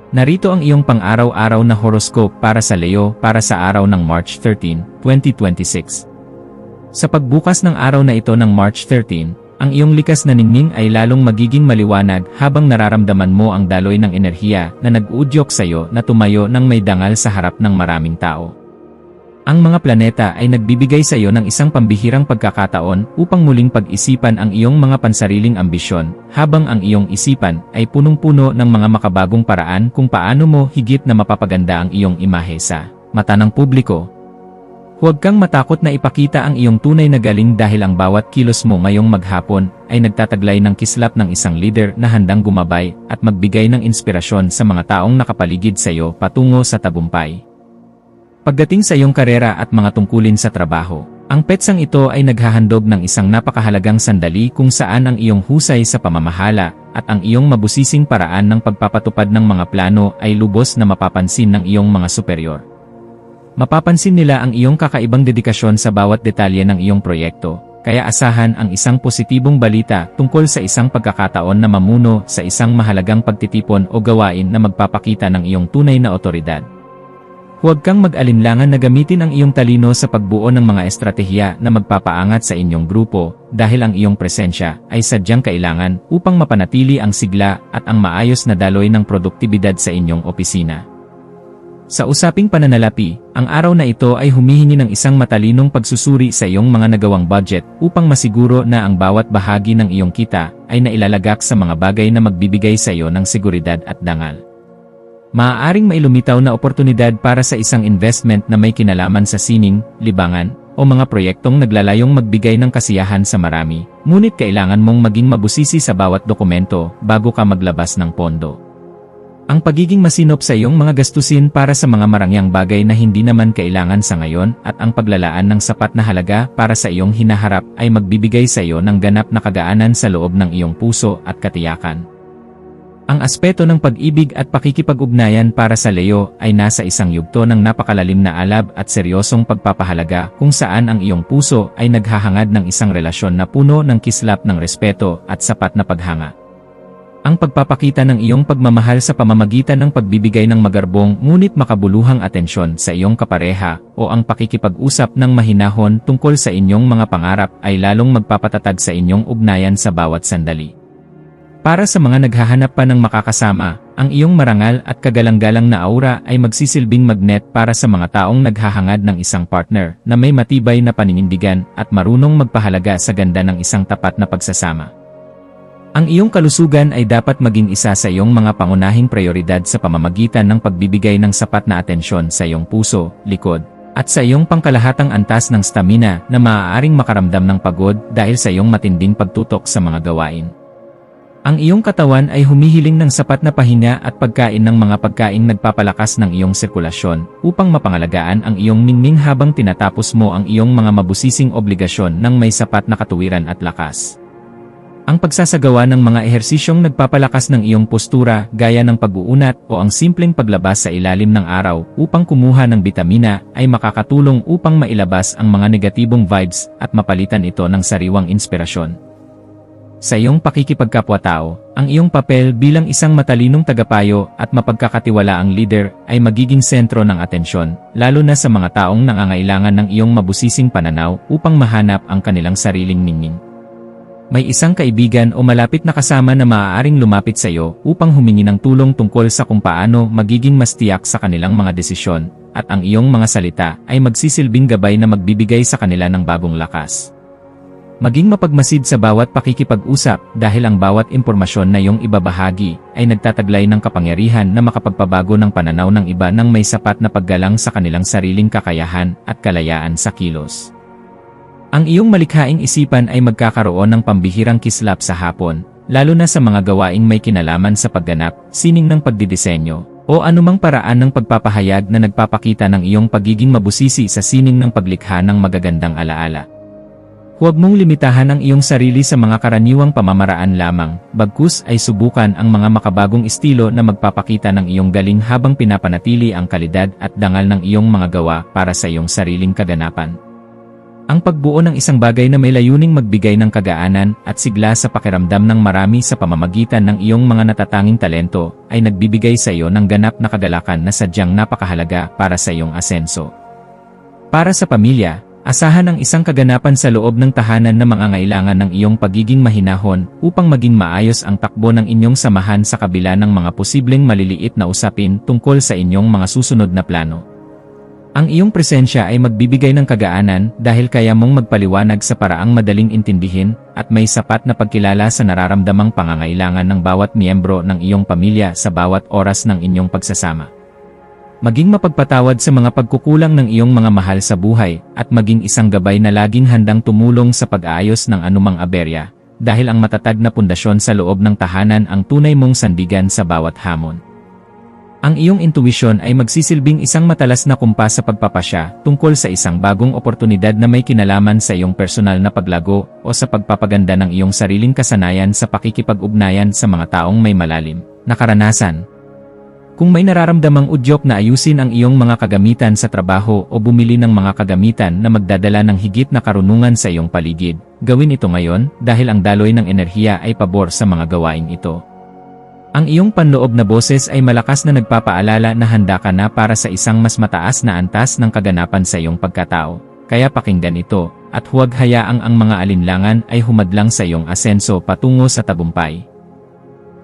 Narito ang iyong pang-araw-araw na horoscope para sa Leo para sa araw ng March 13, 2026. Sa pagbukas ng araw na ito ng March 13, ang iyong likas na ningning ay lalong magiging maliwanag habang nararamdaman mo ang daloy ng enerhiya na nag-uudyok sa iyo na tumayo ng may dangal sa harap ng maraming tao. Ang mga planeta ay nagbibigay sa iyo ng isang pambihirang pagkakataon upang muling pag-isipan ang iyong mga pansariling ambisyon, habang ang iyong isipan ay punong-puno ng mga makabagong paraan kung paano mo higit na mapapaganda ang iyong imahe sa mata ng publiko. Huwag kang matakot na ipakita ang iyong tunay na galing dahil ang bawat kilos mo ngayong maghapon ay nagtataglay ng kislap ng isang leader na handang gumabay at magbigay ng inspirasyon sa mga taong nakapaligid sa iyo patungo sa tagumpay. Pagdating sa iyong karera at mga tungkulin sa trabaho, ang petsang ito ay naghahandog ng isang napakahalagang sandali kung saan ang iyong husay sa pamamahala at ang iyong mabusising paraan ng pagpapatupad ng mga plano ay lubos na mapapansin ng iyong mga superior. Mapapansin nila ang iyong kakaibang dedikasyon sa bawat detalye ng iyong proyekto, kaya asahan ang isang positibong balita tungkol sa isang pagkakataon na mamuno sa isang mahalagang pagtitipon o gawain na magpapakita ng iyong tunay na otoridad. Huwag kang mag-alinlangan na gamitin ang iyong talino sa pagbuo ng mga estratehiya na magpapaangat sa inyong grupo dahil ang iyong presensya ay sadyang kailangan upang mapanatili ang sigla at ang maayos na daloy ng produktibidad sa inyong opisina. Sa usaping pananalapi, ang araw na ito ay humihingi ng isang matalinong pagsusuri sa iyong mga nagawang budget upang masiguro na ang bawat bahagi ng iyong kita ay nailalagak sa mga bagay na magbibigay sa iyo ng seguridad at dangal. Maaaring mailumitaw na oportunidad para sa isang investment na may kinalaman sa sining, libangan, o mga proyektong naglalayong magbigay ng kasiyahan sa marami, ngunit kailangan mong maging mabusisi sa bawat dokumento bago ka maglabas ng pondo. Ang pagiging masinop sa iyong mga gastusin para sa mga marangyang bagay na hindi naman kailangan sa ngayon at ang paglalaan ng sapat na halaga para sa iyong hinaharap ay magbibigay sa iyo ng ganap na kagaanan sa loob ng iyong puso at katiyakan. Ang aspeto ng pag-ibig at pakikipag-ugnayan para sa Leo ay nasa isang yugto ng napakalalim na alab at seryosong pagpapahalaga kung saan ang iyong puso ay naghahangad ng isang relasyon na puno ng kislap ng respeto at sapat na paghanga. Ang pagpapakita ng iyong pagmamahal sa pamamagitan ng pagbibigay ng magarbong ngunit makabuluhang atensyon sa iyong kapareha o ang pakikipag-usap ng mahinahon tungkol sa inyong mga pangarap ay lalong magpapatatag sa inyong ugnayan sa bawat sandali. Para sa mga naghahanap pa ng makakasama, ang iyong marangal at kagalang-galang na aura ay magsisilbing magnet para sa mga taong naghahangad ng isang partner na may matibay na paninindigan at marunong magpahalaga sa ganda ng isang tapat na pagsasama. Ang iyong kalusugan ay dapat maging isa sa iyong mga pangunahing prioridad sa pamamagitan ng pagbibigay ng sapat na atensyon sa iyong puso, likod, at sa iyong pangkalahatang antas ng stamina na maaaring makaramdam ng pagod dahil sa iyong matinding pagtutok sa mga gawain. Ang iyong katawan ay humihiling ng sapat na pahinga at pagkain ng mga pagkaing nagpapalakas ng iyong sirkulasyon upang mapangalagaan ang iyong ningning habang tinatapos mo ang iyong mga mabusising obligasyon ng may sapat na katuwiran at lakas. Ang pagsasagawa ng mga ehersisyong nagpapalakas ng iyong postura gaya ng pag-uunat o ang simpleng paglabas sa ilalim ng araw upang kumuha ng bitamina ay makakatulong upang mailabas ang mga negatibong vibes at mapalitan ito ng sariwang inspirasyon. Sa iyong pakikipagkapwa-tao, ang iyong papel bilang isang matalinong tagapayo at mapagkakatiwalaang leader ay magiging sentro ng atensyon, lalo na sa mga taong nangangailangan ng iyong mabusising pananaw upang mahanap ang kanilang sariling ningning. May isang kaibigan o malapit na kasama na maaaring lumapit sa iyo upang humingi ng tulong tungkol sa kung paano magiging mas tiyak sa kanilang mga desisyon, at ang iyong mga salita ay magsisilbing gabay na magbibigay sa kanila ng bagong lakas. Maging mapagmasid sa bawat pakikipag-usap dahil ang bawat impormasyon na iyong ibabahagi ay nagtataglay ng kapangyarihan na makapagpabago ng pananaw ng iba nang may sapat na paggalang sa kanilang sariling kakayahan at kalayaan sa kilos. Ang iyong malikhaing isipan ay magkakaroon ng pambihirang kislap sa hapon, lalo na sa mga gawaing may kinalaman sa pagganap, sining ng pagdidisenyo, o anumang paraan ng pagpapahayag na nagpapakita ng iyong pagiging mabusisi sa sining ng paglikha ng magagandang alaala. Huwag mong limitahan ang iyong sarili sa mga karaniwang pamamaraan lamang, bagkus ay subukan ang mga makabagong estilo na magpapakita ng iyong galing habang pinapanatili ang kalidad at dangal ng iyong mga gawa para sa iyong sariling kaganapan. Ang pagbuo ng isang bagay na may layuning magbigay ng kagaanan at sigla sa pakiramdam ng marami sa pamamagitan ng iyong mga natatanging talento ay nagbibigay sa iyo ng ganap na kagalakan na sadyang napakahalaga para sa iyong asenso. Para sa pamilya, asahan ang isang kaganapan sa loob ng tahanan na mangangailangan ng iyong pagiging mahinahon upang maging maayos ang takbo ng inyong samahan sa kabila ng mga posibleng maliliit na usapin tungkol sa inyong mga susunod na plano. Ang iyong presensya ay magbibigay ng kagaanan dahil kaya mong magpaliwanag sa paraang madaling intindihin at may sapat na pagkilala sa nararamdamang pangangailangan ng bawat miyembro ng iyong pamilya sa bawat oras ng inyong pagsasama. Maging mapagpatawad sa mga pagkukulang ng iyong mga mahal sa buhay at maging isang gabay na laging handang tumulong sa pag-aayos ng anumang aberya dahil ang matatag na pundasyon sa loob ng tahanan ang tunay mong sandigan sa bawat hamon. Ang iyong intuwisyon ay magsisilbing isang matalas na kumpas sa pagpapasya tungkol sa isang bagong oportunidad na may kinalaman sa iyong personal na paglago o sa pagpapaganda ng iyong sariling kasanayan sa pakikipag-ugnayan sa mga taong may malalim na karanasan. Kung may nararamdamang udyok na ayusin ang iyong mga kagamitan sa trabaho o bumili ng mga kagamitan na magdadala ng higit na karunungan sa iyong paligid, gawin ito ngayon dahil ang daloy ng enerhiya ay pabor sa mga gawain ito. Ang iyong panloob na boses ay malakas na nagpapaalala na handa ka na para sa isang mas mataas na antas ng kaganapan sa iyong pagkatao. Kaya pakinggan ito, at huwag hayaang ang mga alinlangan ay humadlang sa iyong asenso patungo sa tagumpay.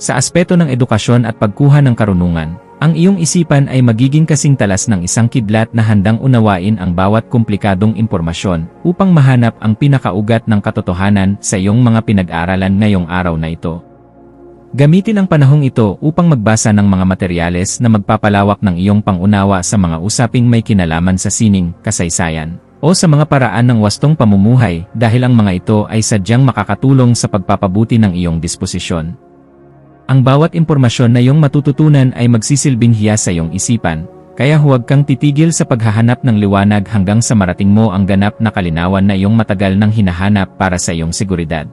Sa aspeto ng edukasyon at pagkuha ng karunungan, ang iyong isipan ay magiging kasing talas ng isang kidlat na handang unawain ang bawat komplikadong impormasyon upang mahanap ang pinakaugat ng katotohanan sa iyong mga pinag-aralan ngayong araw na ito. Gamitin ang panahong ito upang magbasa ng mga materyales na magpapalawak ng iyong pangunawa sa mga usaping may kinalaman sa sining, kasaysayan, o sa mga paraan ng wastong pamumuhay dahil ang mga ito ay sadyang makakatulong sa pagpapabuti ng iyong disposisyon. Ang bawat impormasyon na iyong matututunan ay magsisilbing hiya sa iyong isipan, kaya huwag kang titigil sa paghahanap ng liwanag hanggang sa marating mo ang ganap na kalinawan na iyong matagal nang hinahanap para sa iyong seguridad.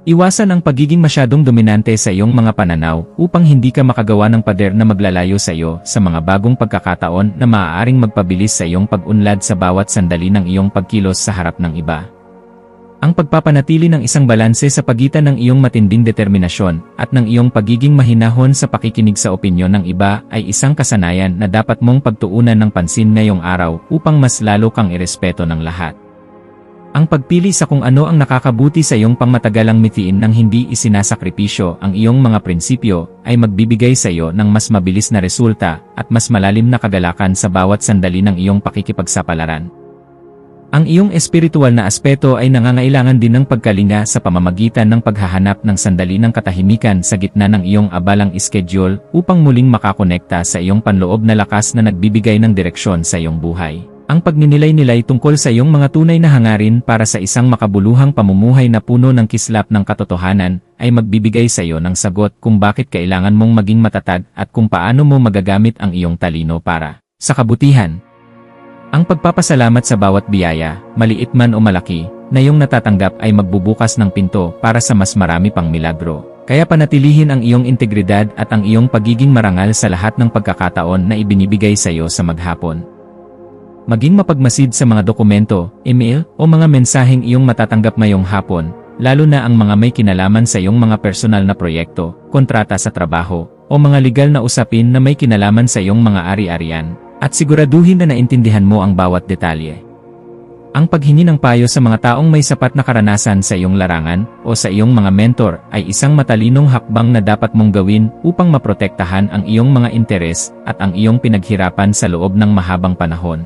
Iwasan ang pagiging masyadong dominante sa iyong mga pananaw upang hindi ka makagawa ng pader na maglalayo sa iyo sa mga bagong pagkakataon na maaaring magpabilis sa iyong pag-unlad sa bawat sandali ng iyong pagkilos sa harap ng iba. Ang pagpapanatili ng isang balanse sa pagitan ng iyong matinding determinasyon at ng iyong pagiging mahinahon sa pakikinig sa opinyon ng iba ay isang kasanayan na dapat mong pagtuunan ng pansin ngayong araw upang mas lalo kang irespeto ng lahat. Ang pagpili sa kung ano ang nakakabuti sa iyong pangmatagalang mithiin nang hindi isinasakripisyo ang iyong mga prinsipyo ay magbibigay sa iyo ng mas mabilis na resulta at mas malalim na kagalakan sa bawat sandali ng iyong pakikipagsapalaran. Ang iyong espiritual na aspeto ay nangangailangan din ng pagkalinga sa pamamagitan ng paghahanap ng sandali ng katahimikan sa gitna ng iyong abalang schedule upang muling makakonekta sa iyong panloob na lakas na nagbibigay ng direksyon sa iyong buhay. Ang pagninilay-nilay tungkol sa iyong mga tunay na hangarin para sa isang makabuluhang pamumuhay na puno ng kislap ng katotohanan ay magbibigay sa iyo ng sagot kung bakit kailangan mong maging matatag at kung paano mo magagamit ang iyong talino para sa kabutihan. Ang pagpapasalamat sa bawat biyaya, maliit man o malaki, na iyong natatanggap ay magbubukas ng pinto para sa mas marami pang milagro. Kaya panatilihin ang iyong integridad at ang iyong pagiging marangal sa lahat ng pagkakataon na ibinibigay sa iyo sa maghapon. Maging mapagmasid sa mga dokumento, email, o mga mensaheng iyong matatanggap ngayong hapon, lalo na ang mga may kinalaman sa iyong mga personal na proyekto, kontrata sa trabaho, o mga legal na usapin na may kinalaman sa iyong mga ari-arian, at siguraduhin na naintindihan mo ang bawat detalye. Ang paghingi ng payo sa mga taong may sapat na karanasan sa iyong larangan o sa iyong mga mentor ay isang matalinong hakbang na dapat mong gawin upang maprotektahan ang iyong mga interes at ang iyong pinaghirapan sa loob ng mahabang panahon.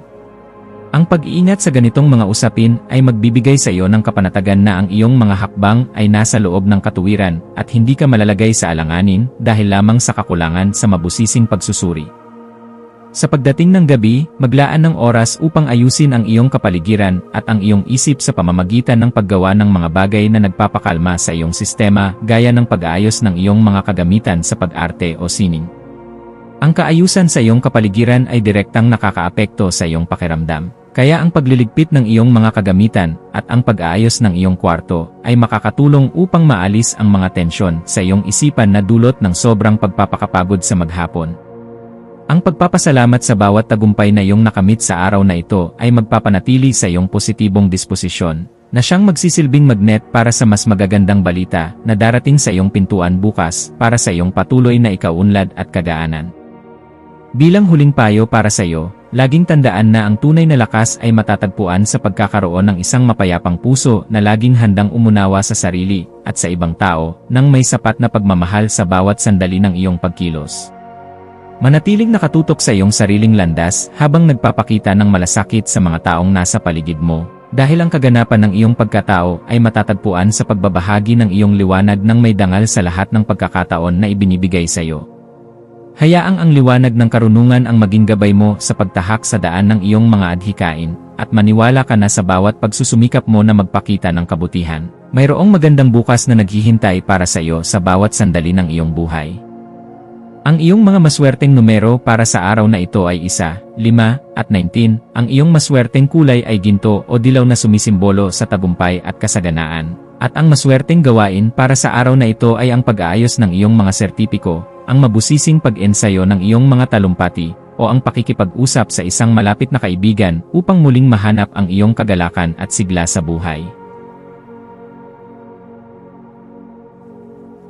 Ang pag-iingat sa ganitong mga usapin ay magbibigay sa iyo ng kapanatagan na ang iyong mga hakbang ay nasa loob ng katuwiran at hindi ka malalagay sa alanganin dahil lamang sa kakulangan sa mabusising pagsusuri. Sa pagdating ng gabi, maglaan ng oras upang ayusin ang iyong kapaligiran at ang iyong isip sa pamamagitan ng paggawa ng mga bagay na nagpapakalma sa iyong sistema gaya ng pag-aayos ng iyong mga kagamitan sa pag-arte o sining. Ang kaayusan sa iyong kapaligiran ay direktang nakakaapekto sa iyong pakiramdam. Kaya ang pagliligpit ng iyong mga kagamitan at ang pag-aayos ng iyong kwarto ay makakatulong upang maalis ang mga tensyon sa iyong isipan na dulot ng sobrang pagpapakapagod sa maghapon. Ang pagpapasalamat sa bawat tagumpay na iyong nakamit sa araw na ito ay magpapanatili sa iyong positibong disposisyon, na siyang magsisilbing magnet para sa mas magagandang balita na darating sa iyong pintuan bukas para sa iyong patuloy na ikaunlad at kagaanan. Bilang huling payo para sa iyo, laging tandaan na ang tunay na lakas ay matatagpuan sa pagkakaroon ng isang mapayapang puso na laging handang umunawa sa sarili at sa ibang tao nang may sapat na pagmamahal sa bawat sandali ng iyong pagkilos. Manatiling nakatutok sa iyong sariling landas habang nagpapakita ng malasakit sa mga taong nasa paligid mo, dahil ang kaganapan ng iyong pagkatao ay matatagpuan sa pagbabahagi ng iyong liwanag ng may dangal sa lahat ng pagkakataon na ibinibigay sa iyo. Hayaang ang liwanag ng karunungan ang maging gabay mo sa pagtahak sa daan ng iyong mga adhikain, at maniwala ka na sa bawat pagsusumikap mo na magpakita ng kabutihan, mayroong magandang bukas na naghihintay para sa iyo sa bawat sandali ng iyong buhay. Ang iyong mga maswerteng numero para sa araw na ito ay 1, 5, at 19. Ang iyong maswerteng kulay ay ginto o dilaw na sumisimbolo sa tagumpay at kasaganaan. At ang maswerteng gawain para sa araw na ito ay ang pag-aayos ng iyong mga sertipiko, ang mabusising pag-ensayo ng iyong mga talumpati, o ang pakikipag-usap sa isang malapit na kaibigan upang muling mahanap ang iyong kagalakan at sigla sa buhay.